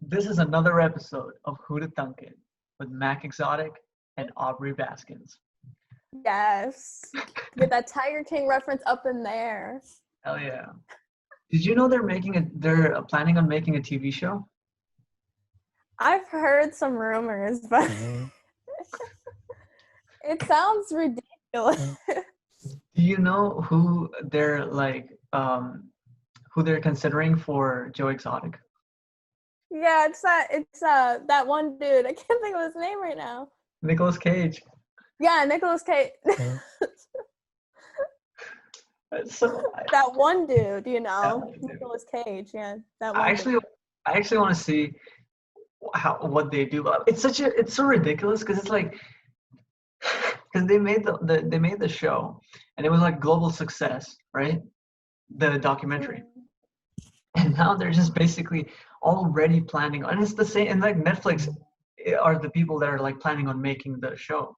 This is another episode of Who to Thunk It with Mac Exotic and Aubrey Baskins. Yes. Get that Tiger King reference up in there. Hell yeah. Did you know they're planning on making a TV show? I've heard some rumors, but it sounds ridiculous. Do you know who they're considering for Joe Exotic? Yeah, it's that one dude. I can't think of his name right now. Nicolas Cage. Yeah, Nicolas Cage. So that one dude, Yeah, Nicolas Cage. Yeah, that one. I actually want to see what they do. It's so ridiculous because it's like because they made the show and it was like global success, right? The documentary. And now they're just basically already planning on, and it's the same, and like Netflix are the people that are like planning on making the show,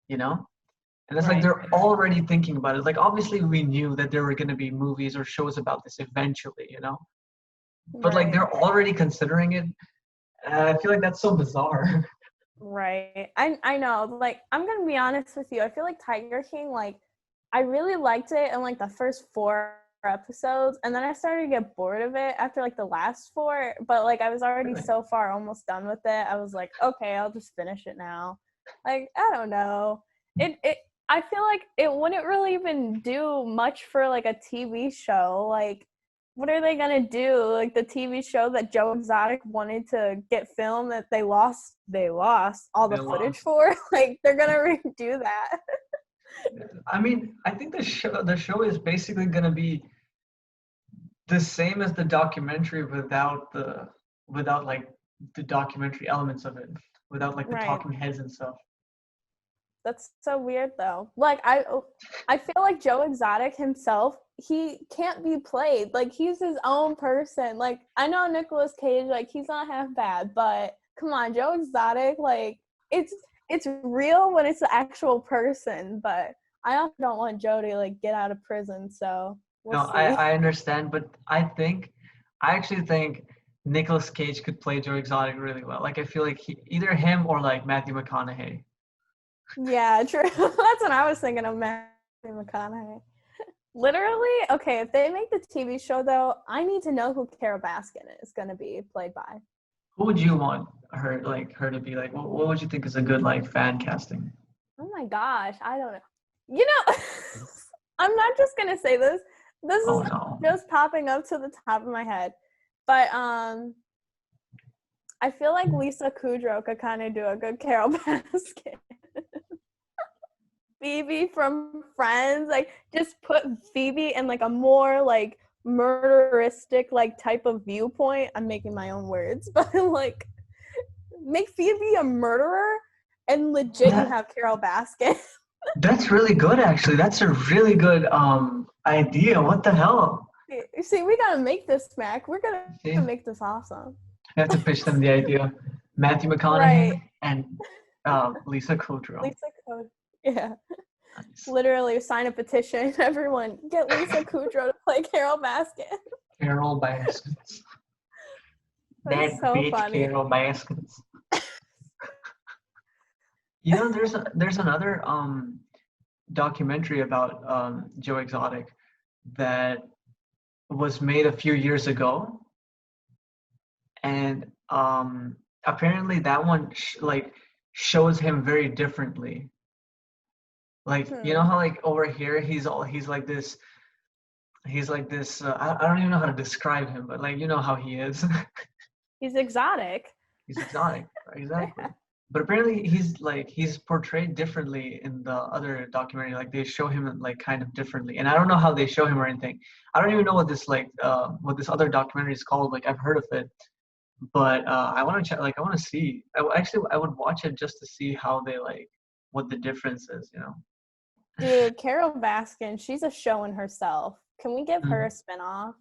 you know? And it's like they're already thinking about it. Like obviously we knew that there were going to be movies or shows about this eventually, you know? But like they're already considering it. I feel like that's so bizarre. Right. I know. Like, I'm going to be honest with you. I feel like Tiger King, like, I really liked it in like the first 4 episodes. And then I started to get bored of it after like the last 4. But like, I was already so far almost done with it. I was like, okay, I'll just finish it now. Like, I don't know. I feel like it wouldn't really even do much for like a TV show. Like, what are they gonna do? Like the TV show that Joe Exotic wanted to get filmed that they lost all the footage for? Like they're gonna redo that. I mean, I think the show is basically gonna be the same as the documentary without like the documentary elements of it, without like the talking heads and stuff. That's so weird though. Like I feel like Joe Exotic himself, he can't be played. Like he's his own person. Like I know Nicolas Cage, like he's not half bad, but come on, Joe Exotic, like it's real when it's the actual person, but I also don't want Joe to like get out of prison, so we'll see. I understand, but I actually think Nicolas Cage could play Joe Exotic really well. Like I feel like either him or like Matthew McConaughey. Yeah, true. That's what I was thinking of, Matthew McConaughey. Literally, okay, if they make the TV show, though, I need to know who Carol Baskin is going to be played by. Who would you want her to be like? What would you think is a good like fan casting? Oh my gosh, I don't know. You know, I'm not just going to say this. This is just popping up to the top of my head. But I feel like Lisa Kudrow could kind of do a good Carol Baskin. Phoebe from Friends, like just put Phoebe in like a more like murderistic like type of viewpoint. I'm making my own words, but like make Phoebe a murderer and legit you have Carol Baskin. That's really good, actually. That's a really good idea. What the hell? See, we gotta make this, Mac. We're gonna make this awesome. I have to pitch them the idea. Matthew McConaughey and Lisa Kudrow. Yeah. Nice. Literally sign a petition. Everyone, get Lisa Kudrow to play Carol Baskin. Carol Baskins. That's so bitch funny. Carol Baskins. You know, there's another documentary about Joe Exotic that was made a few years ago, and apparently that one shows him very differently. Like you know how like over here he's like this I don't even know how to describe him, but like you know how he is. He's exotic. He's exotic, exactly. But apparently he's portrayed differently in the other documentary. Like they show him like kind of differently, and I don't know how they show him or anything. I don't even know what this other documentary is called. Like I've heard of it, but I want to check. Like I want to see. I would watch it just to see how they like what the difference is. You know. Dude, Carol Baskin, she's a show in herself. Can we give her a spinoff?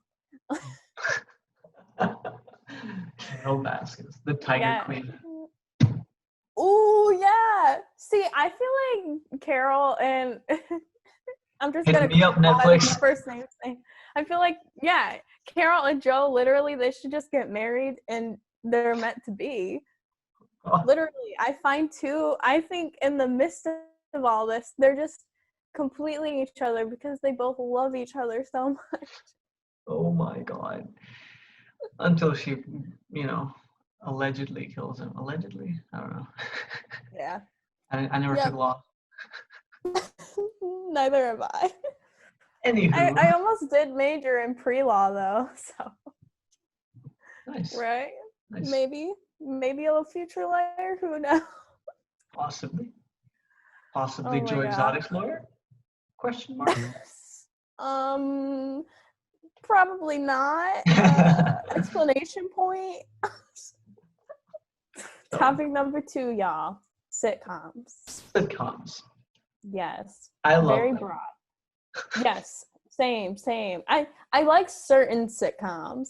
Carol Baskins, the Tiger Queen. Ooh, yeah. See, I feel like Carol and I'm just gonna hit me up, Netflix. First name thing. I feel like Carol and Joe literally they should just get married and they're meant to be. Oh, Literally, I think in the midst of all this, they're just completely each other because they both love each other so much. oh my God. Until she, you know, allegedly kills him. Allegedly? I don't know. Yeah. I never took Yep. law. Neither have I. Anywho. I almost did major in pre-law though, so Nice. right? Nice. Maybe a future lawyer, who knows? Possibly. Oh Possibly my Joe God. Exotic's lawyer? Question mark. Probably not. Explanation point. So, Topic number 2, y'all. Sitcoms. sitcoms. Yes. I love Very them. broad. Yes. Same. I like certain sitcoms.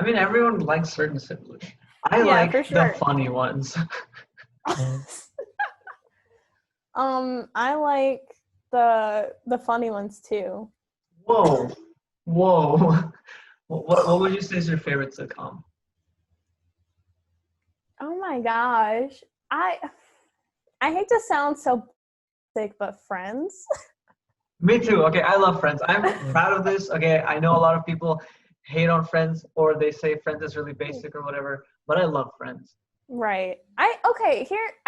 I mean, everyone likes certain sitcoms. I Yeah, like for the sure. funny ones. I like the funny ones too. Whoa. Whoa. What would you say is your favorite sitcom? Oh my gosh. I hate to sound so basic, but Friends. Me too. Okay, I love Friends. I'm proud of this. Okay, I know a lot of people hate on Friends or they say Friends is really basic or whatever, but I love Friends. Right. I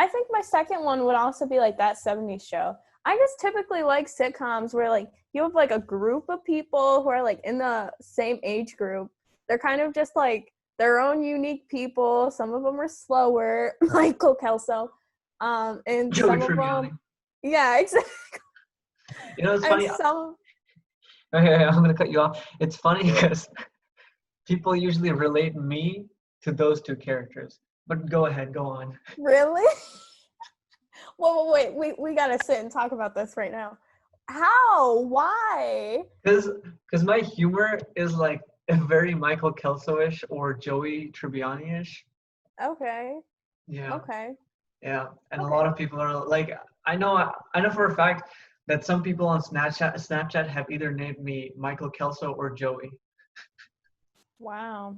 think my second one would also be like That 70s Show. I just typically like sitcoms where like you have like a group of people who are like in the same age group. They're kind of just like their own unique people. Some of them are slower, Michael Kelso. And Joey some of Tribbiani. them, yeah, exactly. You know, it's And funny. some, Okay, I'm gonna cut you off. It's funny because people usually relate me to those two characters. But go ahead, go on. really? Whoa, wait, we gotta sit and talk about this right now. How? Why? Because my humor is like very Michael Kelso-ish or Joey Tribbiani-ish. Okay. Yeah, Okay. yeah. And a Okay. lot of people are like, I know for a fact that some people on Snapchat have either named me Michael Kelso or Joey. Wow.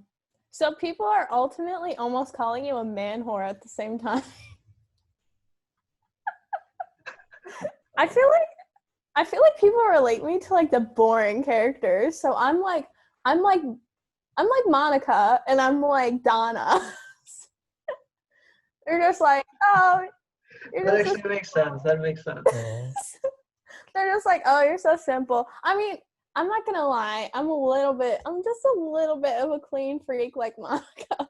So people are ultimately almost calling you a man whore at the same time. I feel like people relate me to like the boring characters. So I'm like Monica and I'm like Donna. They're just like, oh, you're That just actually makes sense. That makes sense. they're just like, oh, you're so simple. I mean, I'm not gonna lie, I'm just a little bit of a clean freak like Monica.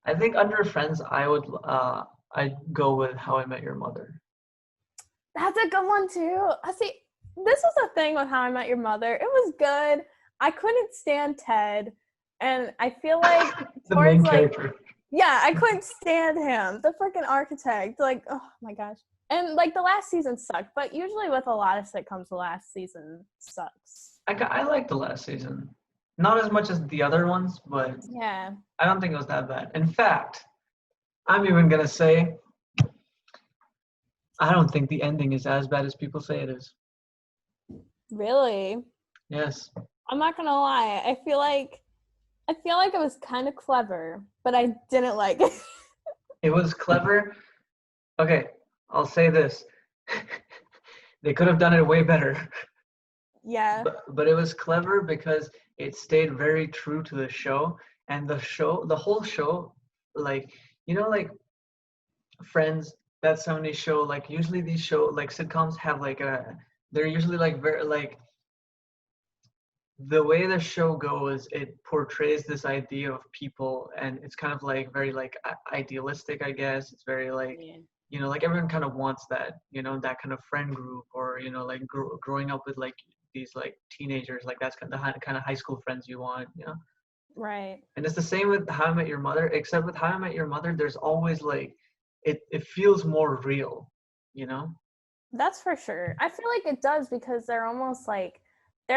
I think under Friends, I'd go with How I Met Your Mother. That's a good one too. I see. This is the thing with How I Met Your Mother. It was good. I couldn't stand Ted, and I feel like The towards main like, character. yeah, I couldn't stand him. The freaking architect. Like, oh my gosh. And like the last season sucked, but usually with a lot of sitcoms, the last season sucks. I like the last season. Not as much as the other ones, but Yeah. I don't think it was that bad. In fact, I'm even gonna say I don't think the ending is as bad as people say it is. Really? Yes. I'm not gonna lie. I feel like it was kind of clever, but I didn't like it. It was clever. Okay, I'll say this. They could have done it way better. Yeah. But it was clever because it stayed very true to the show. And the whole show, like, like Friends, that 70s show, like usually these like sitcoms have they're usually like very like the way the show goes, it portrays this idea of people, and it's kind of like very like idealistic, I guess. It's very like, Yeah. like everyone kind of wants that, that kind of friend group, or like growing up with like these like teenagers, like that's kind of high school friends you want. Right. And it's the same with How I Met Your Mother, except with How I Met Your Mother, there's always like it feels more real. That's for sure. I feel like it does because they're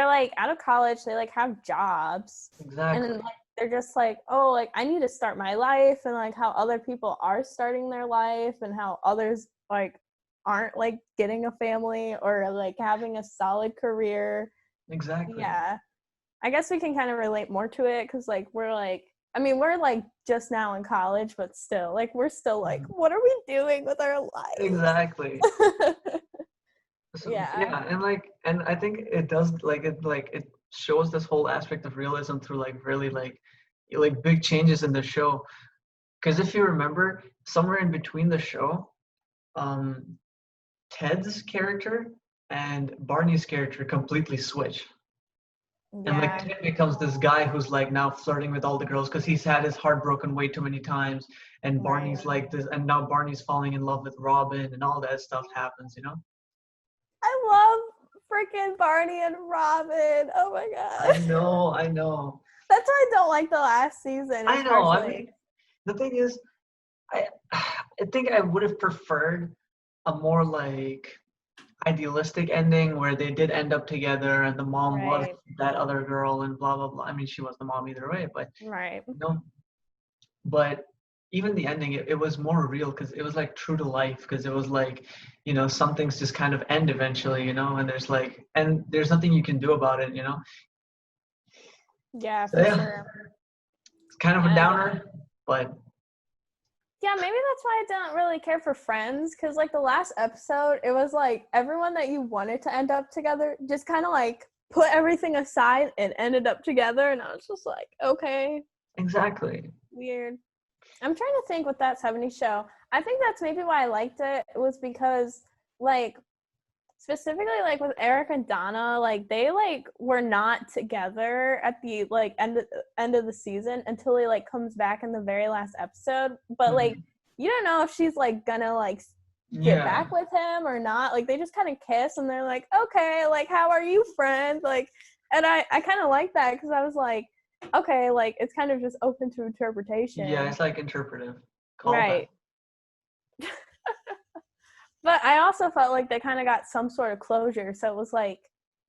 like out of college, they like have jobs. And Exactly. then like they're just like, oh, like I need to start my life, and like how other people are starting their life and how others like aren't like getting a family or like having a solid career. Exactly. Yeah. I guess we can kind of relate more to it because like we're like I mean, we're like just now in college, but still, like, we're still like, what are we doing with our lives? Exactly. So, Yeah. yeah, and I think it does it shows this whole aspect of realism through like really like big changes in the show. Because if you remember, somewhere in between the show, um, Ted's character and Barney's character completely switch. And like Yeah. Ted becomes this guy who's like now flirting with all the girls because he's had his heart broken way too many times. And Right. Barney's like this, and now Barney's falling in love with Robin, and all that stuff happens, you know? I love freaking Barney and Robin. Oh my I god. know, I know, That's why I don't like the last season, I know. I especially. mean, the thing is, I I think I would have preferred a more like idealistic ending where they did end up together and the mom was Right. that other girl and blah blah blah. I mean, she was the mom either way, but Right. you know, but even the ending, it was more real because it was like true to life because it was like, some things just kind of end eventually, and there's nothing you can do about it, Yeah, So for yeah, sure. it's kind of a And downer, but yeah, maybe that's why I didn't really care for Friends, because like the last episode, it was like everyone that you wanted to end up together just kind of like put everything aside and ended up together, and I was just like, okay, exactly. weird. I'm trying to think with that 70s show. I think that's maybe why I liked it, was because like specifically like with Eric and Donna, like they like were not together at the like end of the season until he like comes back in the very last episode. But like Mhm. you don't know if she's like gonna like get Yeah, back with him or not. Like they just kind of kiss and they're like, okay, like how are you, friend? Like, and I kind of like that because I was like, okay, like it's kind of just open to yeah, interpretation, it's like interpretive callback. right? But I also felt like they kind of got some sort of closure. So it was like,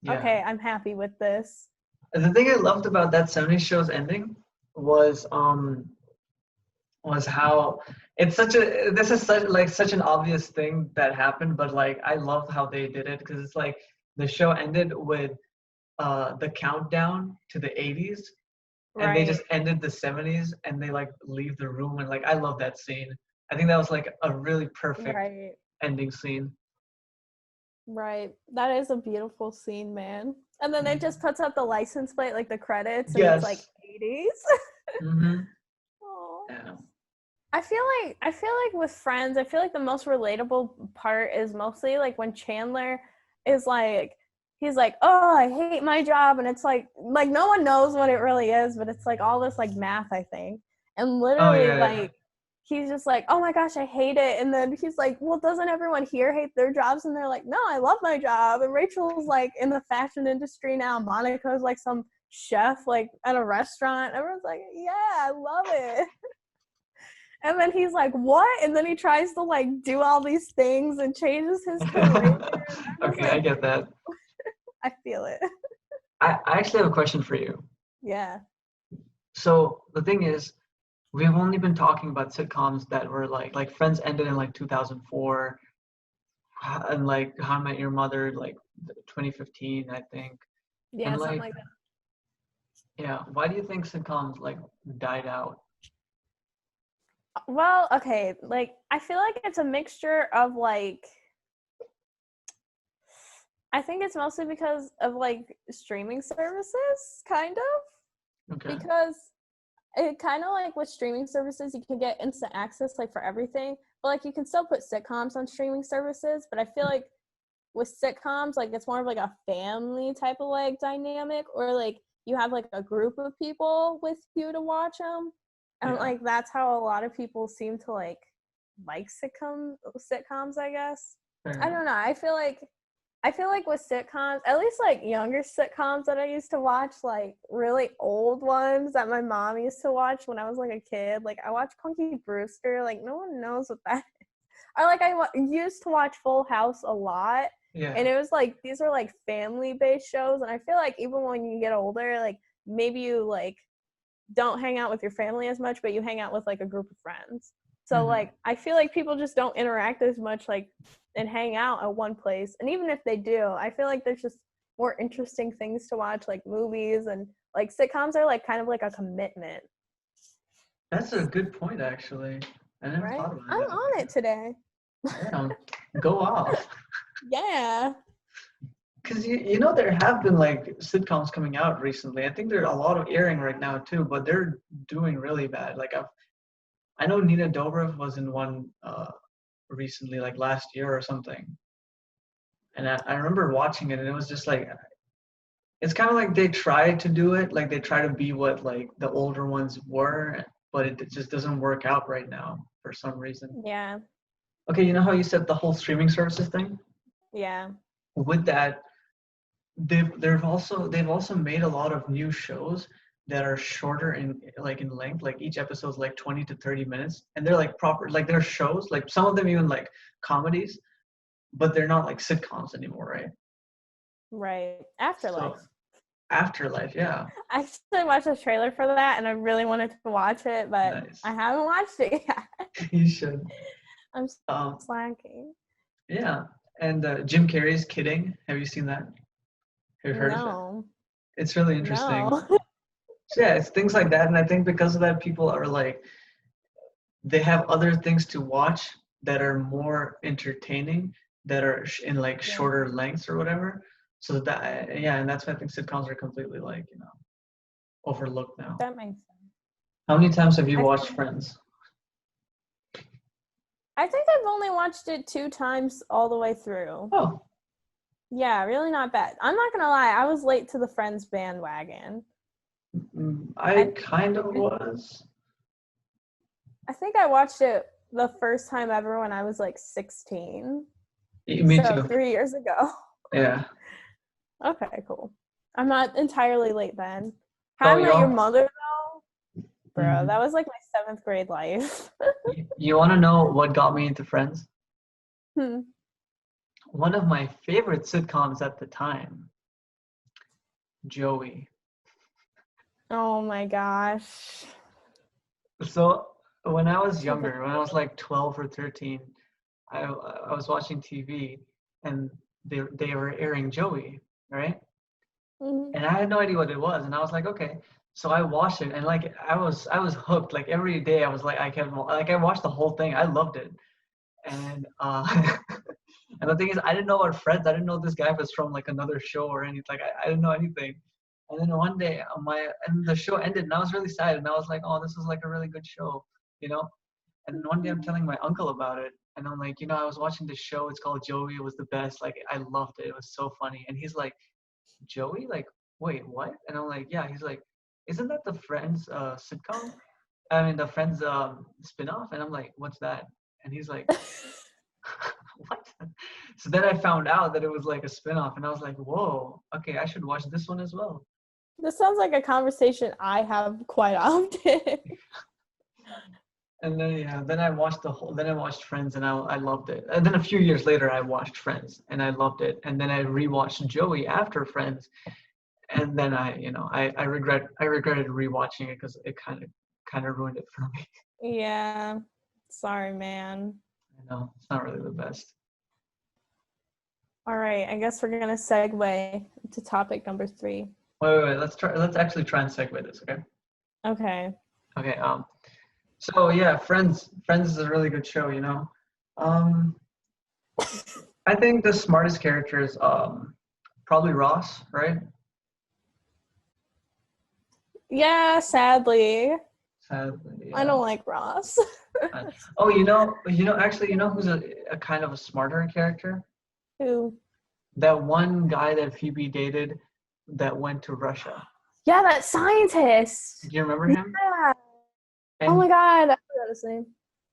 Yeah. okay, I'm happy with this. And the thing I loved about that 70s show's ending was how it's such a this is such an obvious thing that happened, but like I love how they did it because it's like the show ended with the countdown to the 80s, and they Right, just ended the 70s and they like leave the room, and like I love that scene. I think that was like a really perfect right, ending scene. right. That is a beautiful scene, man. And then it Mhm. just puts up the license plate, like the credits, and it's like Yes. 80s. Hmm. Aw. Yeah. I feel like with Friends, I feel like the most relatable part is mostly like when Chandler is like, he's like, oh, I hate my job, and it's like no one knows what it really is, but it's like all this like math, I think, and Oh literally yeah, yeah. like he's just like, oh my gosh, I hate it, and then he's like, well, doesn't everyone here hate their jobs? And they're like, no, I love my job, and Rachel's like in the fashion industry now, Monica's like some chef like at a restaurant, everyone's like, yeah, I love it. And then he's like, what? And then he tries to like do all these things and changes his career. I'm just Okay, I like, get that. I feel it. I actually have a question for you. Yeah. So the thing is, we've only been talking about sitcoms that were like Friends ended in like 2004, and like How I Met Your Mother like 2015, I think. Yeah, And something like, like that. yeah, why do you think sitcoms like died out? Well, okay, like I feel like it's a mixture of like I think it's mostly because of like streaming services, kind of. Okay. Because it kind of like with streaming services, you can get instant access like for everything, but like you can still put sitcoms on streaming services. But I feel like with sitcoms, like it's more of like a family type of like dynamic, or like you have like a group of people with you to watch them, and Yeah. like that's how a lot of people seem to like sitcoms, I guess. Fair I enough. don't know. I feel like with sitcoms, at least like younger sitcoms that I used to watch, like really old ones that my mom used to watch when I was like a kid. Like I watched Punky Brewster. Like no one knows what that is. Or like used to watch Full House a lot, Yeah. and it was like these are like family based shows. And I feel like even when you get older, like maybe you like don't hang out with your family as much, but you hang out with like a group of friends. So Hmm. like I feel like people just don't interact as much like and hang out at one place. And even if they do, I feel like there's just more interesting things to watch, like movies, and like sitcoms are like kind of like a commitment. That's a good point, actually. I never Right? thought about I'm it that on it today. way. Yeah, go off. Yeah. Because you know there have been like sitcoms coming out recently. I think there are a lot of airing right now too, but they're doing really bad. I know Nina Dobrev was in one recently, like last year or something, and I remember watching it, and it was just like it's kind of like they try to do it, like they try to be what like the older ones were, but it just doesn't work out right now for some reason. Yeah. Okay, you know how you said the whole streaming services thing? Yeah. With that, they've also made a lot of new shows that are shorter in length. Like each episode's like 20 to 30 minutes, and they're like proper, like they're shows, like some of them even like comedies, but they're not like sitcoms anymore, right? Right. So Afterlife. Afterlife, yeah. I actually watched a trailer for that and I really wanted to watch it, but I Nice. haven't watched it yet. You should. I'm um slacking. yeah. And Jim Carrey's Kidding, have you seen that? Have you heard of it? No. It's really interesting. No. So yeah, it's things like that, and I think because of that people are like they have other things to watch that are more entertaining, that are in like Yeah. shorter lengths or whatever. So that yeah, and that's why I think sitcoms are completely like overlooked now. That makes sense. How many times have you I watched think Friends? I've only watched it 2 times all the way through. Oh, Yeah, really not bad. I'm not gonna lie, I was late to the Friends bandwagon. I I kind of was. I think I watched it the first time ever when I was like 16. Me So too. 3 years ago. Yeah. Okay, cool. I'm not entirely late then. How So I Met Your Mother though, bro, mhm. that was like my 7th grade life. You want to know what got me into Friends? Hmm. One of my favorite sitcoms at the time, Joey. Oh my gosh. So when I was Typical. younger, when I was like 12 or 13, I was watching TV and they were airing Joey, right? Mhm. And I had no idea what it was, and I was like, okay. So I watched it, and like I was hooked. Like every day, I was like, I watched the whole thing. I loved it, and and the thing is, I didn't know about Friends. I didn't know this guy was from like another show or anything. Like I didn't know anything. And then one day, the show ended, and I was really sad, and I was like, oh, this was like a really good show, you know. And then one day I'm telling my uncle about it, and I'm like, I was watching this show. It's called Joey. It was the best. Like I loved it. It was so funny. And he's like, Joey? Like, wait, what? And I'm like, yeah. He's like, isn't that the Friends sitcom? I mean, the Friends spinoff? And I'm like, what's that? And he's like, what? So then I found out that it was like a spinoff, and I was like, whoa, okay, I should watch this one as well. This sounds like a conversation I have quite often. And then yeah, then I watched Friends and I loved it. And then a few years later I watched Friends and I loved it. And then I rewatched Joey after Friends. And then I regretted rewatching it because it kind of ruined it for me. Yeah. Sorry, man. I know it's not really the best. All right, I guess we're gonna segue to topic number 3. Wait. Let's actually try and segue this, okay? Okay. Okay. So yeah, Friends is a really good show, Um I think the smartest character is probably Ross, right? Yeah, sadly. Sadly, I yeah. don't like Ross. Oh, actually, who's a kind of a smarter character? Who? That one guy that Phoebe dated that went to Russia. Yeah, that scientist. Do you remember him? Yeah. Oh And my god, I forgot his name.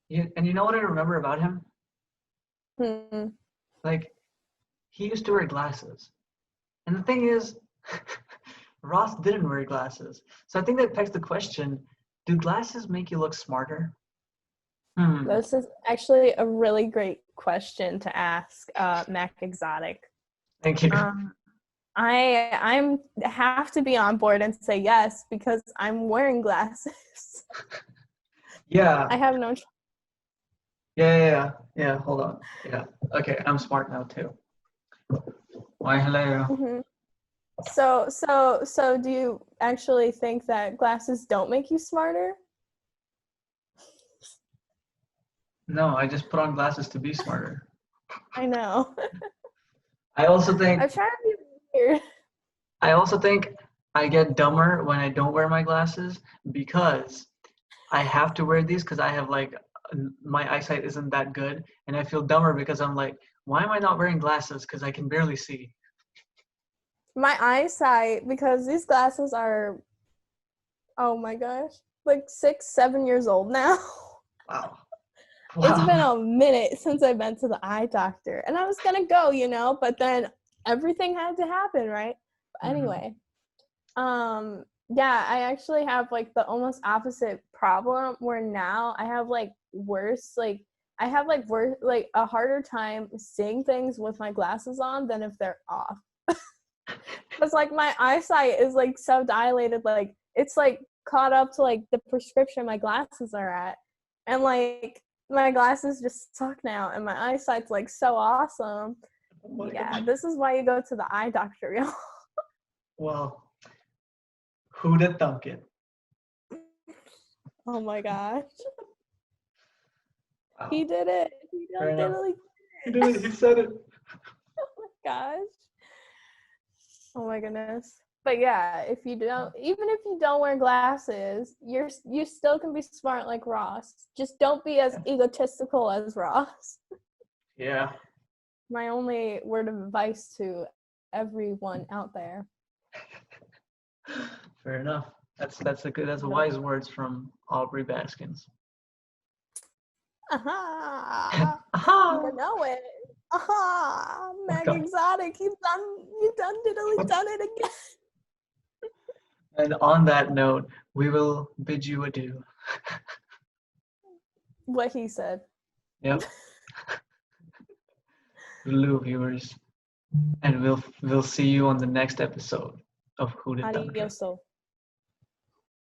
you know what I remember about him? Hmm. Like, he used to wear glasses. And the thing is, Ross didn't wear glasses. So I think that begs the question, do glasses make you look smarter? Hmm. This is actually a really great question to ask Mac Exotic. Thank you. I'm have to be on board and say yes because I'm wearing glasses. Yeah. I have no choice. Yeah. Hold on. Yeah. Okay, I'm smart now too. Why, hello. Mm-hmm. So do you actually think that glasses don't make you smarter? No, I just put on glasses to be smarter. I know. I also think I'm trying to be weird. I also think I get dumber when I don't wear my glasses because I have to wear these because I have like my eyesight isn't that good, and I feel dumber because I'm like, why am I not wearing glasses? Because I can barely see. My eyesight, because these glasses are, oh my gosh, like 6, 7 years old now. Wow. It's been Wow. a minute since I've been to the eye doctor, and I was gonna go, but then everything had to happen, right? But Mhm. anyway, yeah, I actually have like the almost opposite problem where now I have like worse, like I have like worse, like a harder time seeing things with my glasses on than if they're off. Because like my eyesight is like so dilated, like it's like caught up to like the prescription my glasses are at, and like my glasses just suck now, and my eyesight's like so awesome. Oh my Yeah, God. this is why you go to the eye doctor, y'all. Well, who'd have thunk it? Oh my gosh, he Wow. did it. He Fair done did enough. it. He did it. He said it. Oh my gosh. Oh my goodness. But yeah, if you don't, even if you don't wear glasses, you still can be smart like Ross. Just don't be as egotistical as Ross. Yeah. My only word of advice to everyone out there. Fair enough. That's wise words from Aubrey Baskins. Aha! Aha! You know it. Aha! Meg Okay. Exotic, you done diddly done it again. And on that note, we will bid you adieu. What he said. Yep. Hello, viewers, and we'll see you on the next episode of Who Did Dunk It. Adioso.